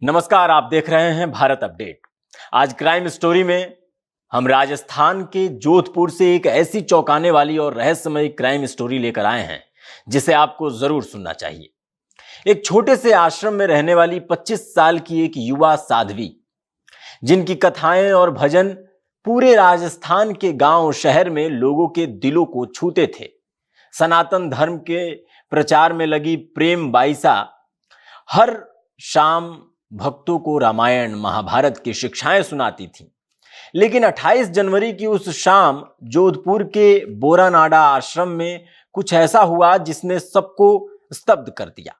नमस्कार, आप देख रहे हैं भारत अपडेट। आज क्राइम स्टोरी में हम राजस्थान के जोधपुर से एक ऐसी चौंकाने वाली और रहस्यमयी क्राइम स्टोरी लेकर आए हैं जिसे आपको जरूर सुनना चाहिए। एक छोटे से आश्रम में रहने वाली 25 साल की एक युवा साध्वी, जिनकी कथाएं और भजन पूरे राजस्थान के गांव शहर में लोगों के दिलों को छूते थे। सनातन धर्म के प्रचार में लगी प्रेम बाईसा हर शाम भक्तों को रामायण महाभारत की शिक्षाएं सुनाती थी। लेकिन 28 जनवरी की उस शाम जोधपुर के बोरानाडा आश्रम में कुछ ऐसा हुआ जिसने सबको स्तब्ध कर दिया।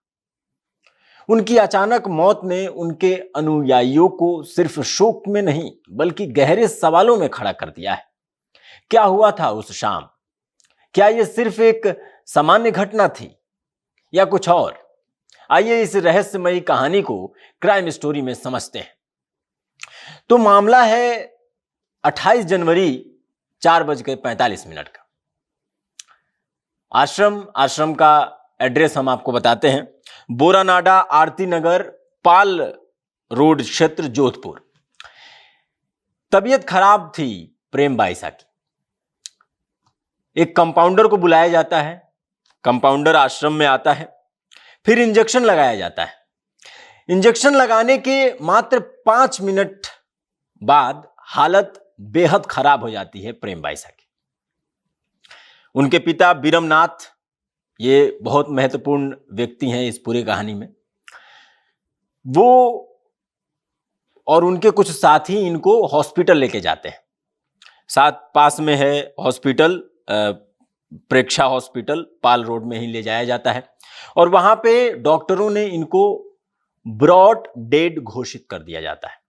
उनकी अचानक मौत ने उनके अनुयायियों को सिर्फ शोक में नहीं बल्कि गहरे सवालों में खड़ा कर दिया है। क्या हुआ था उस शाम? क्या यह सिर्फ एक सामान्य घटना थी या कुछ और? आइए इस रहस्यमयी कहानी को क्राइम स्टोरी में समझते हैं। तो मामला है 28 जनवरी 4:45 का। आश्रम का एड्रेस हम आपको बताते हैं। बोरानाडा आरती नगर पाल रोड क्षेत्र जोधपुर। तबीयत खराब थी प्रेम बाईसा की। एक कंपाउंडर को बुलाया जाता है। कंपाउंडर आश्रम में आता है, फिर इंजेक्शन लगाया जाता है। इंजेक्शन लगाने के मात्र 5 मिनट बाद हालत बेहद खराब हो जाती है प्रेम बाईसा की। उनके पिता बीरमनाथ, ये बहुत महत्वपूर्ण व्यक्ति हैं इस पूरी कहानी में। वो और उनके कुछ साथी इनको हॉस्पिटल लेके जाते हैं। पास में है हॉस्पिटल, प्रेक्षा हॉस्पिटल, पाल रोड में ही ले जाया जाता है। और वहां पे डॉक्टरों ने इनको ब्रॉड डेड घोषित कर दिया जाता है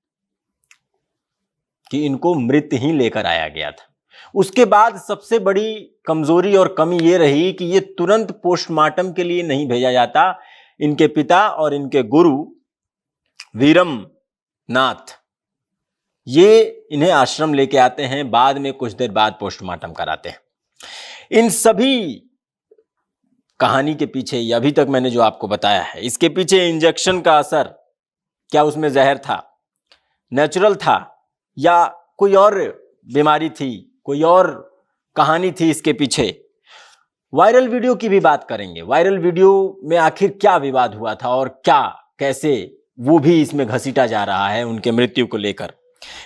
कि इनको मृत ही लेकर आया गया था। उसके बाद सबसे बड़ी कमजोरी और कमी यह रही कि ये तुरंत पोस्टमार्टम के लिए नहीं भेजा जाता। इनके पिता और इनके गुरु वीरमनाथ ये इन्हें आश्रम लेके आते हैं, बाद में कुछ देर बाद पोस्टमार्टम कराते हैं। इन सभी कहानी के पीछे, ये अभी तक मैंने जो आपको बताया है, इसके पीछे इंजेक्शन का असर, क्या उसमें जहर था, नेचुरल था या कोई और बीमारी थी, कोई और कहानी थी इसके पीछे। वायरल वीडियो की भी बात करेंगे। वायरल वीडियो में आखिर क्या विवाद हुआ था और क्या कैसे वो भी इसमें घसीटा जा रहा है उनके मृत्यु को लेकर।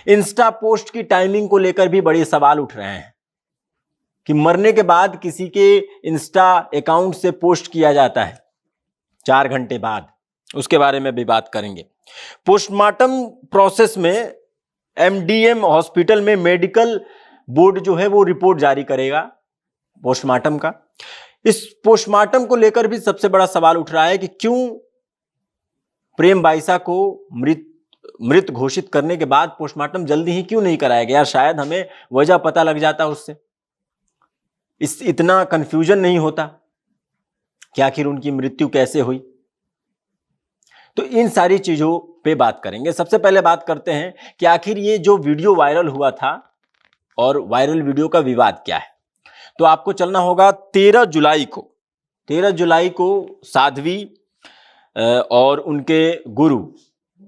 इंस्टा पोस्ट की टाइमिंग को लेकर भी बड़े सवाल उठ रहे हैं कि मरने के बाद किसी के इंस्टा अकाउंट से पोस्ट किया जाता है 4 घंटे बाद, उसके बारे में भी बात करेंगे। पोस्टमार्टम प्रोसेस में एमडीएम हॉस्पिटल में मेडिकल बोर्ड जो है वो रिपोर्ट जारी करेगा पोस्टमार्टम का। इस पोस्टमार्टम को लेकर भी सबसे बड़ा सवाल उठ रहा है कि क्यों प्रेम बाईसा को मृत घोषित करने के बाद पोस्टमार्टम जल्दी ही क्यों नहीं कराया गया? शायद हमें वजह पता लग जाता उससे, इतना कंफ्यूजन नहीं होता कि आखिर उनकी मृत्यु कैसे हुई। तो इन सारी चीजों पे बात करेंगे। सबसे पहले बात करते हैं कि आखिर ये जो वीडियो वायरल हुआ था और वायरल वीडियो का विवाद क्या है। तो आपको चलना होगा 13 जुलाई को साध्वी और उनके गुरु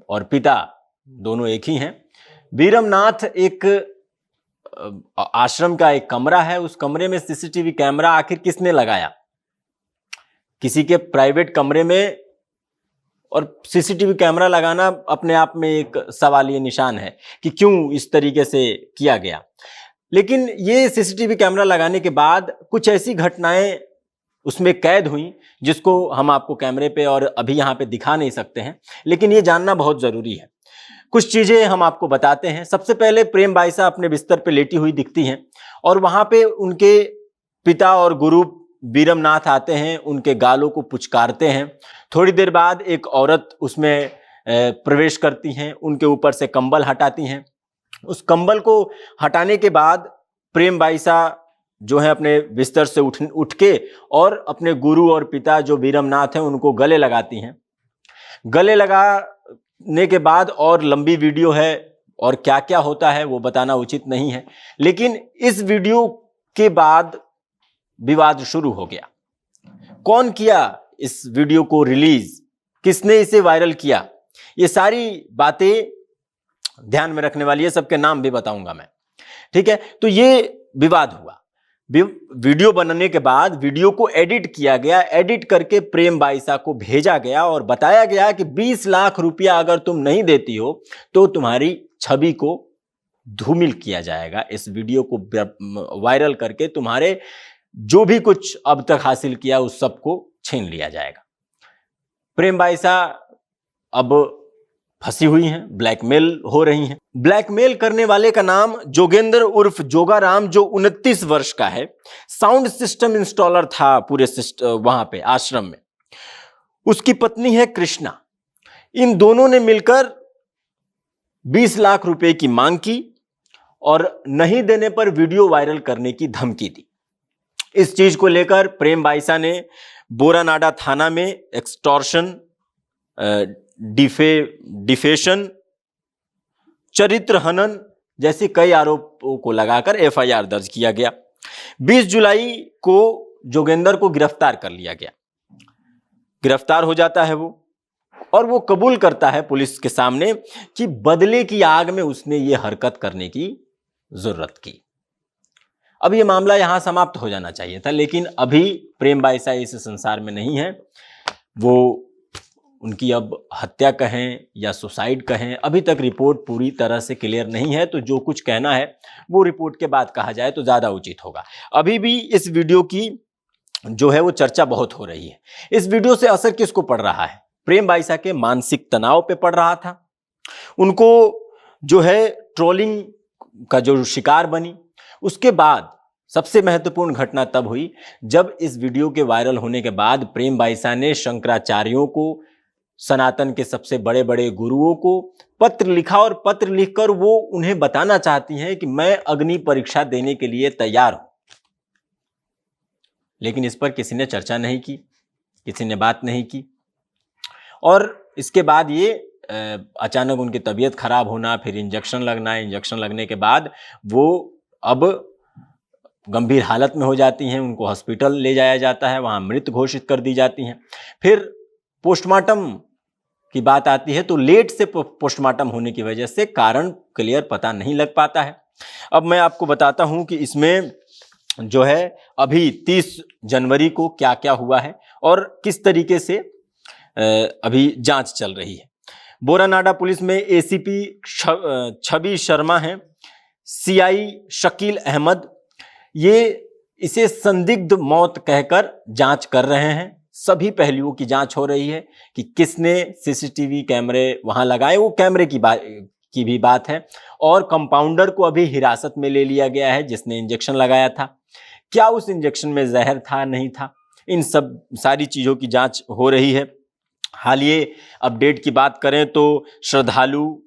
और पिता दोनों एक ही हैं। बीरमनाथ एक आश्रम का एक कमरा है, उस कमरे में सीसीटीवी कैमरा आखिर किसने लगाया? किसी के प्राइवेट कमरे में। और सीसीटीवी कैमरा लगाना अपने आप में एक सवालिया निशान है कि क्यों इस तरीके से किया गया। लेकिन ये सीसीटीवी कैमरा लगाने के बाद कुछ ऐसी घटनाएं उसमें कैद हुई जिसको हम आपको कैमरे पे और अभी यहाँ पे दिखा नहीं सकते हैं, लेकिन ये जानना बहुत जरूरी है। कुछ चीजें हम आपको बताते हैं। सबसे पहले प्रेम बाईसा अपने बिस्तर पे लेटी हुई दिखती हैं और वहां पे उनके पिता और गुरु बीरमनाथ आते हैं, उनके गालों को पुचकारते हैं। थोड़ी देर बाद एक औरत उसमें प्रवेश करती हैं, उनके ऊपर से कंबल हटाती हैं। उस कंबल को हटाने के बाद प्रेम बाईसा जो है अपने बिस्तर से उठ के और अपने गुरु और पिता जो बीरमनाथ हैं उनको गले लगाती हैं। गले लगाने के बाद और लंबी वीडियो है और क्या क्या होता है वो बताना उचित नहीं है, लेकिन इस वीडियो के बाद विवाद शुरू हो गया। कौन किया इस वीडियो को रिलीज, किसने इसे वायरल किया? ये सारी बातें ध्यान में रखने वाली है, सबके नाम भी बताऊंगा मैं, ठीक है। तो ये विवाद हुआ। वीडियो बनने के बाद वीडियो को एडिट किया गया, एडिट करके प्रेम बाईसा को भेजा गया और बताया गया कि 20 लाख रुपया अगर तुम नहीं देती हो तो तुम्हारी छवि को धूमिल किया जाएगा। इस वीडियो को वायरल करके तुम्हारे जो भी कुछ अब तक हासिल किया उस सबको छीन लिया जाएगा। प्रेम बाईसा अब फंसी हुई हैं, ब्लैकमेल हो रही हैं। ब्लैकमेल करने वाले का नाम जोगेंद्र उर्फ जोगाराम, जो 29 वर्ष का है, साउंड सिस्टम इंस्टॉलर था पूरे वहां पे आश्रम में। उसकी पत्नी है कृष्णा। इन दोनों ने मिलकर 20 लाख रुपए की मांग की और नहीं देने पर वीडियो वायरल करने की धमकी दी। इस चीज को लेकर प्रेम बाईसा ने बोरानाडा थाना में एक्सटॉर्शन, डिफेशन, चरित्र हनन जैसे कई आरोपों को लगाकर एफआईआर दर्ज किया गया। 20 जुलाई को जोगेंद्र को गिरफ्तार कर लिया गया। गिरफ्तार हो जाता है वो, और वो कबूल करता है पुलिस के सामने कि बदले की आग में उसने ये हरकत करने की जरूरत की। अब ये मामला यहां समाप्त हो जाना चाहिए था, लेकिन अभी प्रेम बाईसा इस संसार में नहीं है। वो उनकी अब हत्या कहें या सुसाइड कहें, अभी तक रिपोर्ट पूरी तरह से क्लियर नहीं है। तो जो कुछ कहना है वो रिपोर्ट के बाद कहा जाए तो ज़्यादा उचित होगा। अभी भी इस वीडियो की जो है वो चर्चा बहुत हो रही है। इस वीडियो से असर किसको पड़ रहा है? प्रेम बाईसा के मानसिक तनाव पे पड़ रहा था। उनको जो है ट्रोलिंग का जो शिकार बनी। उसके बाद सबसे महत्वपूर्ण घटना तब हुई जब इस वीडियो के वायरल होने के बाद प्रेम बाईसा ने शंकराचार्यों को, सनातन के सबसे बड़े बड़े गुरुओं को पत्र लिखा, और पत्र लिखकर वो उन्हें बताना चाहती हैं कि मैं अग्नि परीक्षा देने के लिए तैयार हूं। लेकिन इस पर किसी ने चर्चा नहीं की, किसी ने बात नहीं की। और इसके बाद ये अचानक उनकी तबीयत खराब होना, फिर इंजेक्शन लगना, इंजेक्शन लगने के बाद वो अब गंभीर हालत में हो जाती हैं। उनको हॉस्पिटल ले जाया जाता है, वहां मृत घोषित कर दी जाती हैं। फिर पोस्टमार्टम की बात आती है तो लेट से पोस्टमार्टम होने की वजह से कारण क्लियर पता नहीं लग पाता है। अब मैं आपको बताता हूं कि इसमें जो है अभी 30 जनवरी को क्या क्या हुआ है और किस तरीके से अभी जांच चल रही है। बोरानाडा पुलिस में एसीपी छवि शर्मा हैं, सीआई शकील अहमद, ये इसे संदिग्ध मौत कहकर जांच कर रहे हैं। सभी पहलुओं की जांच हो रही है कि किसने सीसीटीवी कैमरे वहां लगाए, वो कैमरे की भी बात है। और कंपाउंडर को अभी हिरासत में ले लिया गया है जिसने इंजेक्शन लगाया था। क्या उस इंजेक्शन में जहर था, नहीं था, इन सब सारी चीजों की जांच हो रही है। हालिया अपडेट की बात करें तो श्रद्धालु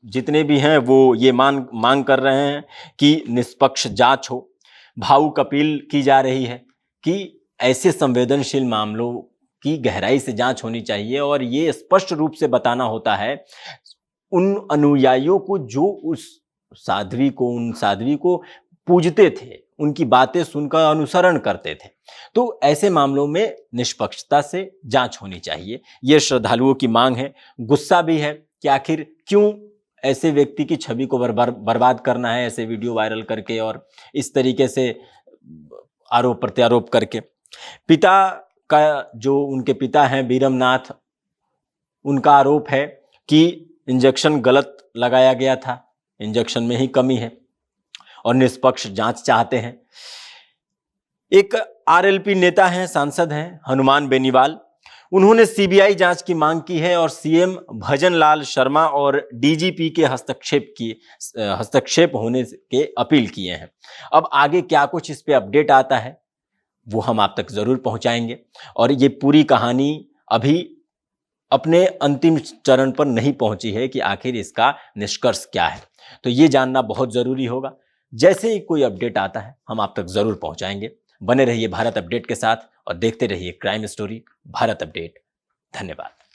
जितने भी हैं वो ये मांग कर रहे हैं कि निष्पक्ष जांच हो। भावुक अपील की जा रही है कि ऐसे संवेदनशील मामलों की गहराई से जांच होनी चाहिए और ये स्पष्ट रूप से बताना होता है उन अनुयायियों को जो उन साध्वी को पूजते थे, उनकी बातें सुनकर अनुसरण करते थे। तो ऐसे मामलों में निष्पक्षता से जांच होनी चाहिए, ये श्रद्धालुओं की मांग है। गुस्सा भी है कि आखिर क्यों ऐसे व्यक्ति की छवि को बर्बाद करना है, ऐसे वीडियो वायरल करके और इस तरीके से आरोप प्रत्यारोप करके। पिता का जो उनके पिता हैं बीरमनाथ, उनका आरोप है कि इंजेक्शन गलत लगाया गया था, इंजेक्शन में ही कमी है और निष्पक्ष जांच चाहते हैं। एक आरएलपी नेता हैं, सांसद हैं हनुमान बेनीवाल, उन्होंने सीबीआई जांच की मांग की है और सीएम भजन लाल शर्मा और डीजीपी के हस्तक्षेप होने के अपील किए हैं। अब आगे क्या कुछ इस पे अपडेट आता है वो हम आप तक जरूर पहुंचाएंगे और ये पूरी कहानी अभी अपने अंतिम चरण पर नहीं पहुंची है कि आखिर इसका निष्कर्ष क्या है। तो ये जानना बहुत जरूरी होगा। जैसे ही कोई अपडेट आता है हम आप तक जरूर पहुंचाएंगे। बने रहिए भारत अपडेट के साथ और देखते रहिए क्राइम स्टोरी भारत अपडेट। धन्यवाद।